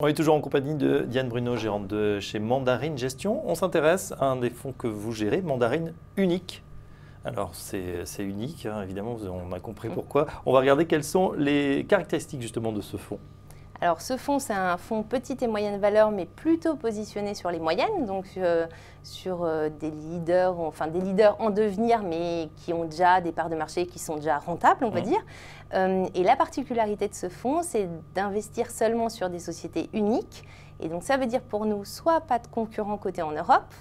On est toujours en compagnie de Diane Bruno, gérante de chez Mandarine Gestion. On s'intéresse à un des fonds que vous gérez, Mandarine Unique. Alors c'est unique, hein, évidemment, on a compris pourquoi. On va regarder quelles sont les caractéristiques justement de ce fonds. Alors ce fonds, c'est un fonds petite et moyenne valeur, mais plutôt positionné sur les moyennes, donc sur des leaders, enfin des leaders en devenir, mais qui ont déjà des parts de marché qui sont déjà rentables, on va dire. Et la particularité de ce fonds, c'est d'investir seulement sur des sociétés uniques. Et donc ça veut dire pour nous, soit pas de concurrents cotés en Europe,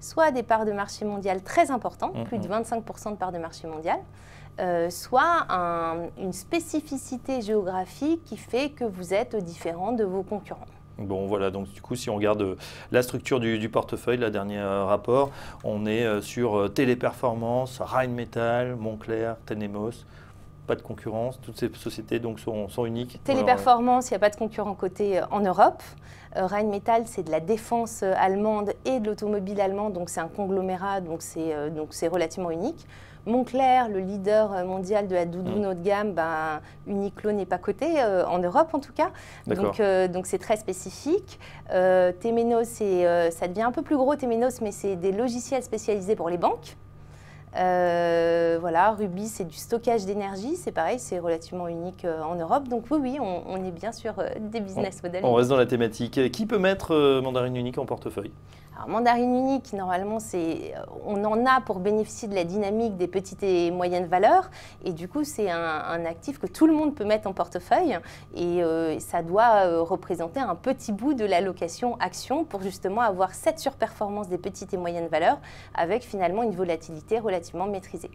soit des parts de marché mondiales très importantes, plus de 25% de parts de marché mondiales, soit une spécificité géographique qui fait que vous êtes différent de vos concurrents. Bon voilà, donc du coup si on regarde la structure du portefeuille, le dernier rapport, on est sur Téléperformance, Rheinmetall, Moncler, Tenemos. Pas de concurrence, toutes ces sociétés donc sont uniques. Téléperformance, il n'y a pas de concurrent coté en Europe. Rheinmetall, c'est de la défense allemande et de l'automobile allemande, donc c'est un conglomérat, donc c'est relativement unique. Moncler, le leader mondial de la doudoune haut de gamme, Uniqlo n'est pas coté, en Europe en tout cas, donc c'est très spécifique. Temenos, ça devient un peu plus gros Temenos, mais c'est des logiciels spécialisés pour les banques. Voilà, Ruby, c'est du stockage d'énergie, c'est pareil, c'est relativement unique en Europe. Donc oui, on est bien sur des business models. On reste dans la thématique. Qui peut mettre Mandarine Unique en portefeuille? Alors, Mandarine Unique, normalement, on en a pour bénéficier de la dynamique des petites et moyennes valeurs. Et du coup, c'est un actif que tout le monde peut mettre en portefeuille. Et ça doit représenter un petit bout de l'allocation action pour justement avoir cette surperformance des petites et moyennes valeurs avec finalement une volatilité relativement maîtrisée.